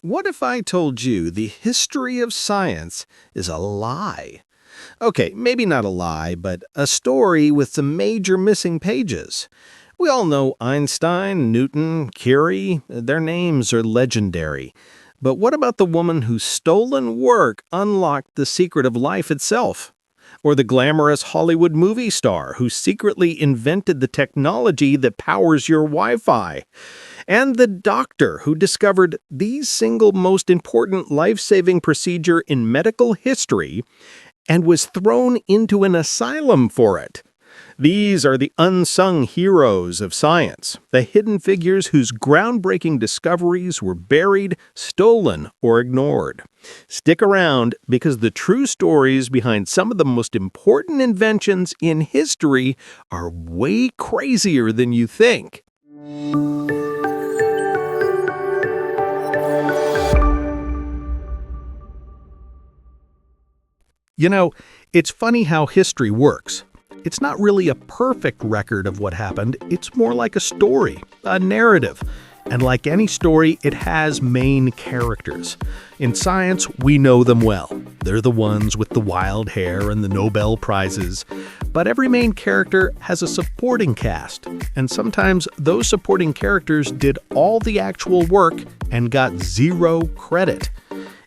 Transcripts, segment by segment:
What if I told you the history of science is a lie? Okay, maybe not a lie, but a story with some major missing pages. We all know Einstein, Newton, Curie. Their names are legendary. But what about the woman whose stolen work unlocked the secret of life itself? Or the glamorous Hollywood movie star who secretly invented the technology that powers your Wi-Fi? And the doctor who discovered the single most important life-saving procedure in medical history and was thrown into an asylum for it. These are the unsung heroes of science, the hidden figures whose groundbreaking discoveries were buried, stolen, or ignored. Stick around, because the true stories behind some of the most important inventions in history are way crazier than you think. You know, it's funny how history works. It's not really a perfect record of what happened. It's more like a story, a narrative. And like any story, it has main characters. In science, we know them well. They're the ones with the wild hair and the Nobel Prizes. But every main character has a supporting cast. And sometimes those supporting characters did all the actual work and got zero credit.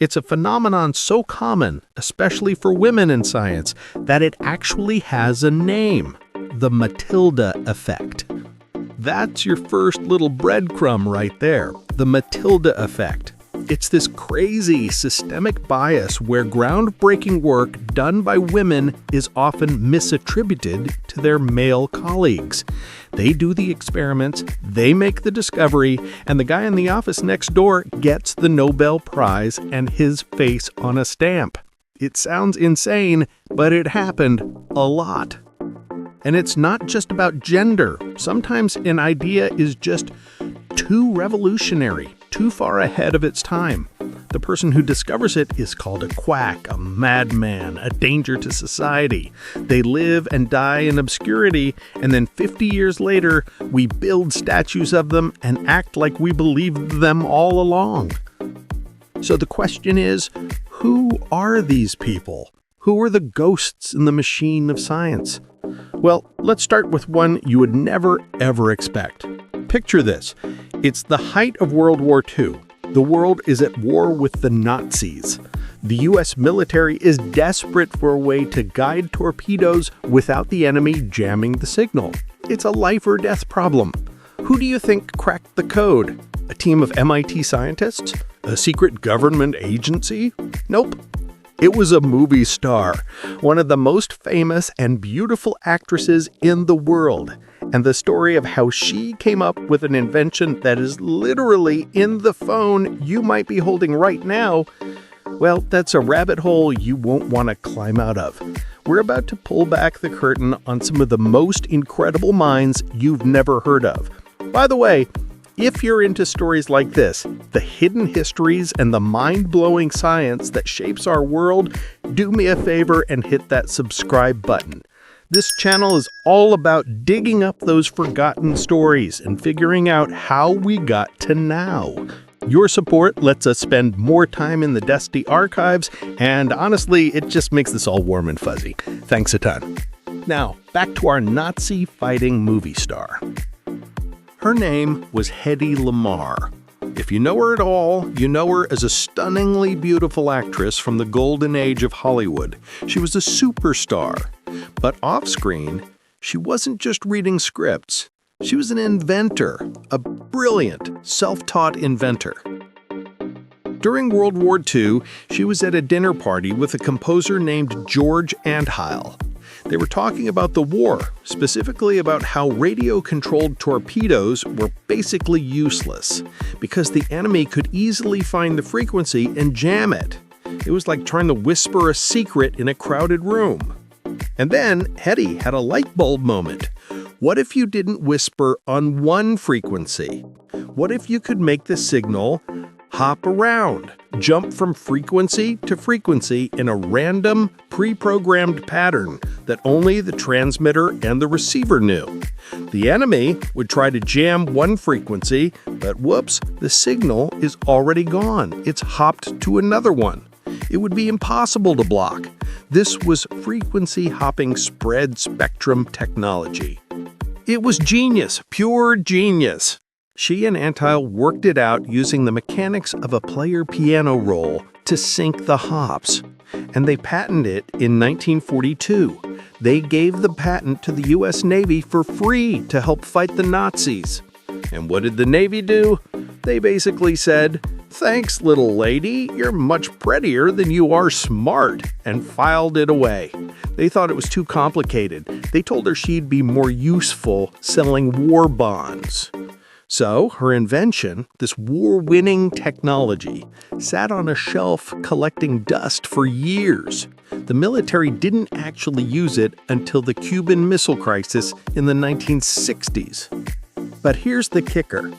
It's a phenomenon so common, especially for women in science, that it actually has a name: the Matilda effect. That's your first little breadcrumb right there, the Matilda effect. It's this crazy systemic bias where groundbreaking work done by women is often misattributed to their male colleagues. They do the experiments, they make the discovery, and the guy in the office next door gets the Nobel Prize and his face on a stamp. It sounds insane, but it happened a lot. And it's not just about gender. Sometimes an idea is just too revolutionary, too far ahead of its time. The person who discovers it is called a quack, a madman, a danger to society. They live and die in obscurity, and then 50 years later, we build statues of them and act like we believed them all along. So the question is, who are these people? Who are the ghosts in the machine of science? Well, let's start with one you would never, ever expect. Picture this. It's the height of World War II. The world is at war with the Nazis. The U.S. military is desperate for a way to guide torpedoes without the enemy jamming the signal. It's a life or death problem. Who do you think cracked the code? A team of MIT scientists? A secret government agency? Nope. It was a movie star, one of the most famous and beautiful actresses in the world. And the story of how she came up with an invention that is literally in the phone you might be holding right now, well, that's a rabbit hole you won't want to climb out of. We're about to pull back the curtain on some of the most incredible minds you've never heard of. By the way, if you're into stories like this, the hidden histories and the mind-blowing science that shapes our world, do me a favor and hit that subscribe button. This channel is all about digging up those forgotten stories and figuring out how we got to now. Your support lets us spend more time in the dusty archives, and honestly, it just makes this all warm and fuzzy. Thanks a ton. Now, back to our Nazi-fighting movie star. Her name was Hedy Lamarr. If you know her at all, you know her as a stunningly beautiful actress from the golden age of Hollywood. She was a superstar. But off-screen, she wasn't just reading scripts. She was an inventor, a brilliant, self-taught inventor. During World War II, she was at a dinner party with a composer named George Antheil. They were talking about the war, specifically about how radio-controlled torpedoes were basically useless, because the enemy could easily find the frequency and jam it. It was like trying to whisper a secret in a crowded room. And then Hedy had a light bulb moment. What if you didn't whisper on one frequency? What if you could make the signal hop around, jump from frequency to frequency in a random, pre-programmed pattern that only the transmitter and the receiver knew. The enemy would try to jam one frequency, but whoops, the signal is already gone. It's hopped to another one. It would be impossible to block. This was frequency hopping spread spectrum technology. It was genius, pure genius. She and Antheil worked it out using the mechanics of a player piano roll to sync the hops. And they patented it in 1942. They gave the patent to the U.S. Navy for free to help fight the Nazis. And what did the Navy do? They basically said, "Thanks, little lady, you're much prettier than you are smart," and filed it away. They thought it was too complicated. They told her she'd be more useful selling war bonds. So, her invention, this war-winning technology, sat on a shelf collecting dust for years. The military didn't actually use it until the Cuban Missile Crisis in the 1960s. But here's the kicker.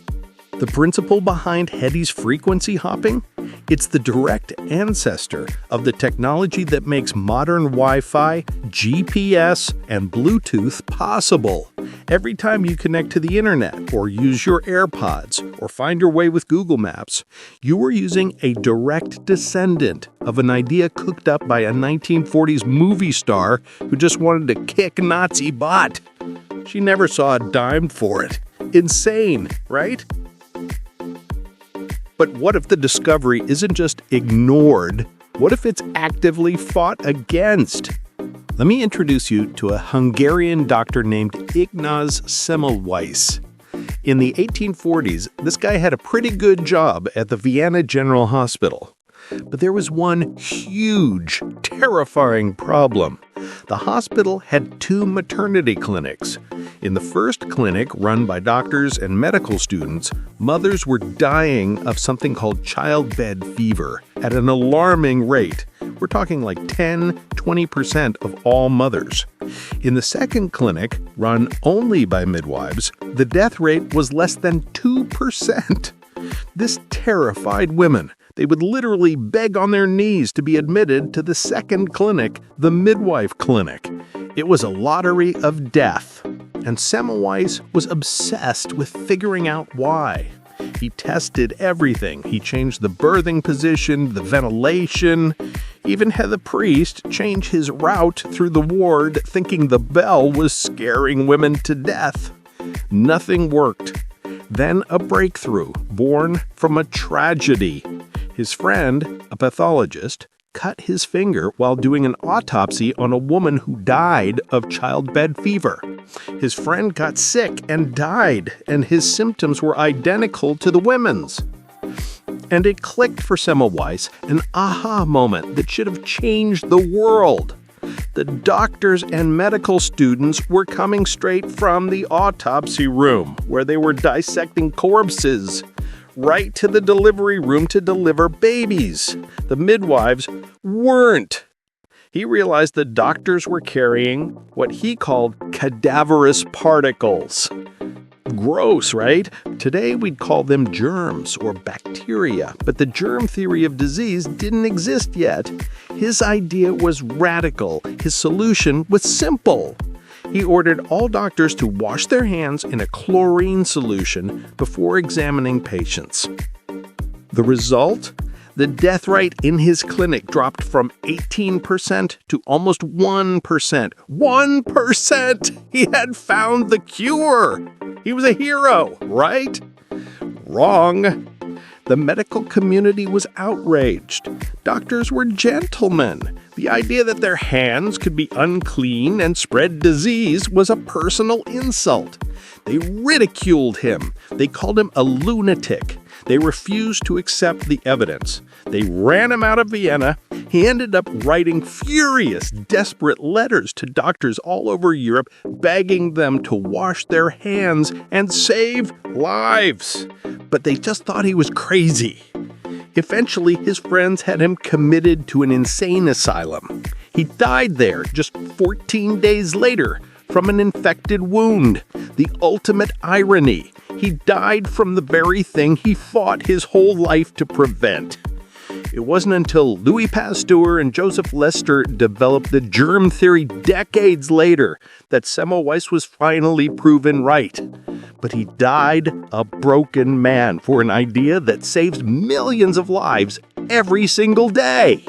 The principle behind Hedy's frequency hopping? It's the direct ancestor of the technology that makes modern Wi-Fi, GPS, and Bluetooth possible. Every time you connect to the internet, or use your AirPods, or find your way with Google Maps, you are using a direct descendant of an idea cooked up by a 1940s movie star who just wanted to kick Nazi butt. She never saw a dime for it. Insane, right? But what if the discovery isn't just ignored? What if it's actively fought against? Let me introduce you to a Hungarian doctor named Ignaz Semmelweis. In the 1840s, this guy had a pretty good job at the Vienna General Hospital. But there was one huge, terrifying problem. The hospital had two maternity clinics. In the first clinic, run by doctors and medical students, mothers were dying of something called childbed fever at an alarming rate. We're talking like 10-20% of all mothers. In the second clinic, run only by midwives, the death rate was less than 2%. This terrified women. They would literally beg on their knees to be admitted to the second clinic, the midwife clinic. It was a lottery of death. And Semmelweis was obsessed with figuring out why. He tested everything. He changed the birthing position, the ventilation, even had the priest change his route through the ward, thinking the bell was scaring women to death. Nothing worked. Then a breakthrough, born from a tragedy. His friend, a pathologist, cut his finger while doing an autopsy on a woman who died of childbed fever. His friend got sick and died, and his symptoms were identical to the women's. And it clicked for Semmelweis, an aha moment that should have changed the world. The doctors and medical students were coming straight from the autopsy room, where they were dissecting corpses, right to the delivery room to deliver babies. The midwives weren't. He realized the doctors were carrying what he called cadaverous particles. Gross, right? Today we'd call them germs or bacteria, but the germ theory of disease didn't exist yet. His idea was radical. His solution was simple. He ordered all doctors to wash their hands in a chlorine solution before examining patients. The result? The death rate in his clinic dropped from 18% to almost 1%. 1%! He had found the cure! He was a hero, right? Wrong. The medical community was outraged. Doctors were gentlemen. The idea that their hands could be unclean and spread disease was a personal insult. They ridiculed him. They called him a lunatic. They refused to accept the evidence. They ran him out of Vienna. He ended up writing furious, desperate letters to doctors all over Europe, begging them to wash their hands and save lives. But they just thought he was crazy. Eventually, his friends had him committed to an insane asylum. He died there just 14 days later from an infected wound. The ultimate irony. He died from the very thing he fought his whole life to prevent. It wasn't until Louis Pasteur and Joseph Lester developed the germ theory decades later that Semmelweis was finally proven right. But he died a broken man for an idea that saves millions of lives every single day.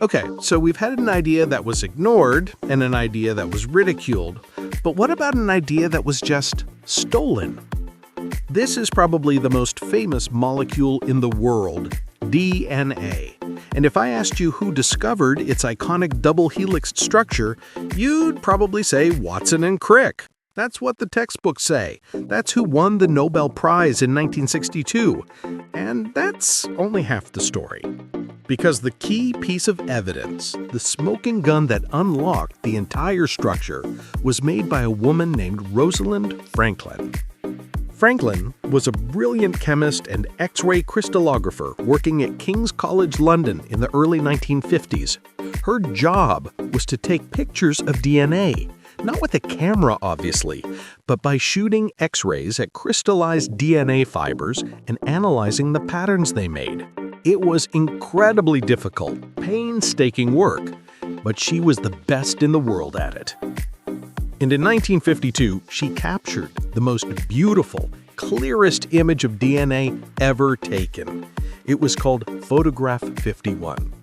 Okay, so we've had an idea that was ignored and an idea that was ridiculed, but what about an idea that was just stolen? This is probably the most famous molecule in the world, DNA. And if I asked you who discovered its iconic double helix structure, you'd probably say Watson and Crick. That's what the textbooks say. That's who won the Nobel Prize in 1962. And that's only half the story. Because the key piece of evidence, the smoking gun that unlocked the entire structure, was made by a woman named Rosalind Franklin. Franklin was a brilliant chemist and X-ray crystallographer working at King's College London in the early 1950s. Her job was to take pictures of DNA, not with a camera obviously, but by shooting X-rays at crystallized DNA fibers and analyzing the patterns they made. It was incredibly difficult, painstaking work, but she was the best in the world at it. And in 1952, she captured the most beautiful, clearest image of DNA ever taken. It was called Photograph 51.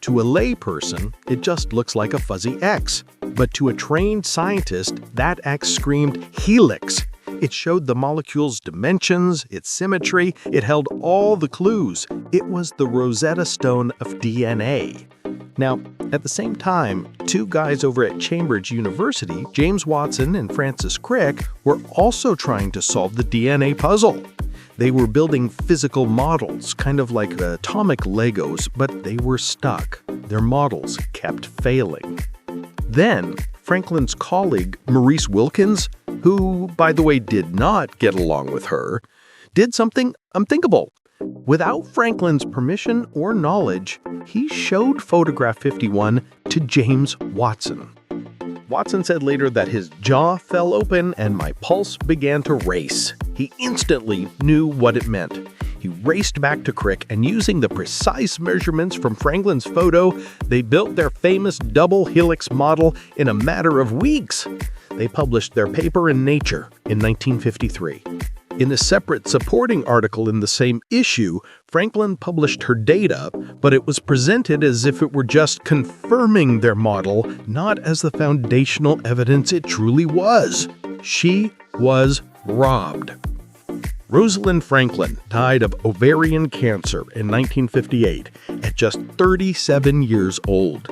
To a layperson, it just looks like a fuzzy X. But to a trained scientist, that X screamed helix. It showed the molecule's dimensions, its symmetry, it held all the clues. It was the Rosetta Stone of DNA. Now, at the same time, two guys over at Cambridge University, James Watson and Francis Crick, were also trying to solve the DNA puzzle. They were building physical models, kind of like atomic Legos, but they were stuck. Their models kept failing. Then, Franklin's colleague, Maurice Wilkins, who, by the way, did not get along with her, did something unthinkable. Without Franklin's permission or knowledge, he showed Photograph 51 to James Watson. Watson said later that his jaw fell open and my pulse began to race. He instantly knew what it meant. He raced back to Crick, and using the precise measurements from Franklin's photo, they built their famous double helix model in a matter of weeks. They published their paper in Nature in 1953. In a separate supporting article in the same issue, Franklin published her data, but it was presented as if it were just confirming their model, not as the foundational evidence it truly was. She was robbed. Rosalind Franklin died of ovarian cancer in 1958 at just 37 years old.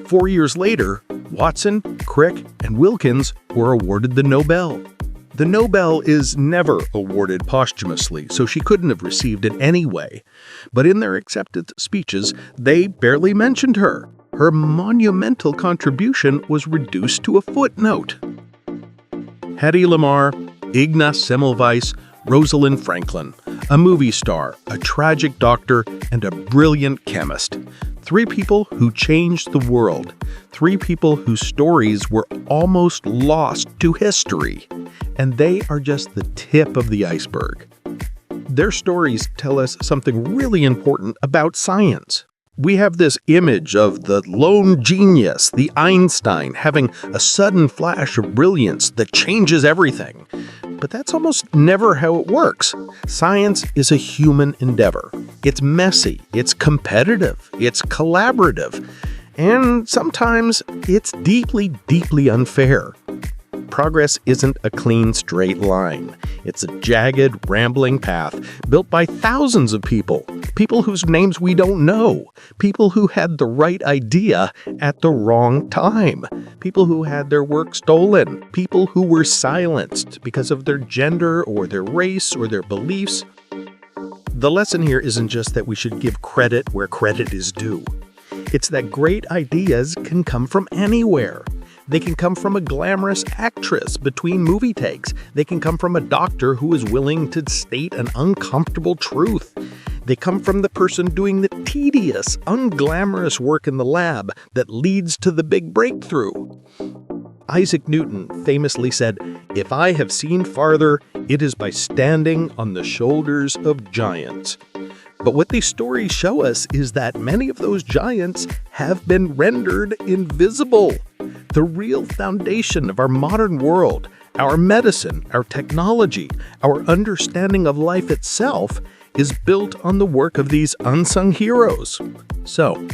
4 years later, Watson, Crick, and Wilkins were awarded the Nobel. The Nobel is never awarded posthumously, so she couldn't have received it anyway. But in their acceptance speeches, they barely mentioned her. Her monumental contribution was reduced to a footnote. Hedy Lamarr, Ignaz Semmelweis, Rosalind Franklin, a movie star, a tragic doctor, and a brilliant chemist. 3 people who changed the world. 3 people whose stories were almost lost to history. And they are just the tip of the iceberg. Their stories tell us something really important about science. We have this image of the lone genius, the Einstein, having a sudden flash of brilliance that changes everything. But that's almost never how it works. Science is a human endeavor. It's messy, it's competitive, it's collaborative, and sometimes it's deeply, deeply unfair. Progress isn't a clean, straight line. It's a jagged, rambling path built by thousands of people whose names we don't know, people who had the right idea at the wrong time, people who had their work stolen, people who were silenced because of their gender or their race or their beliefs. The lesson here isn't just that we should give credit where credit is due. It's that great ideas can come from anywhere. They can come from a glamorous actress between movie takes. They can come from a doctor who is willing to state an uncomfortable truth. They come from the person doing the tedious, unglamorous work in the lab that leads to the big breakthrough. Isaac Newton famously said, "If I have seen farther, it is by standing on the shoulders of giants." But what these stories show us is that many of those giants have been rendered invisible. The real foundation of our modern world, our medicine, our technology, our understanding of life itself, is built on the work of these unsung heroes. So,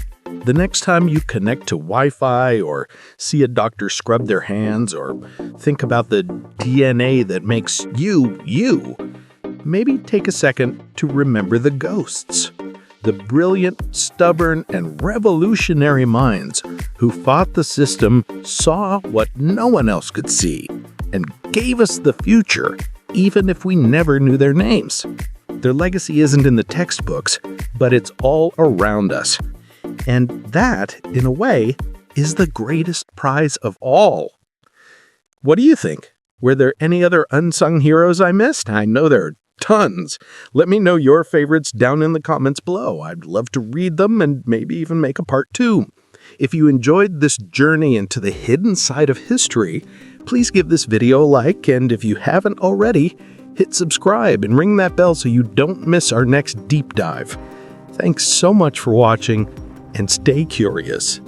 the next time you connect to Wi-Fi or see a doctor scrub their hands or think about the DNA that makes you, maybe take a second to remember the ghosts, the brilliant, stubborn, and revolutionary minds who fought the system, saw what no one else could see, and gave us the future, even if we never knew their names. Their legacy isn't in the textbooks, but it's all around us. And that, in a way, is the greatest prize of all. What do you think? Were there any other unsung heroes I missed? I know there are tons. Let me know your favorites down in the comments below. I'd love to read them and maybe even make a part 2. If you enjoyed this journey into the hidden side of history, please give this video a like, and if you haven't already, hit subscribe and ring that bell so you don't miss our next deep dive. Thanks so much for watching, and stay curious.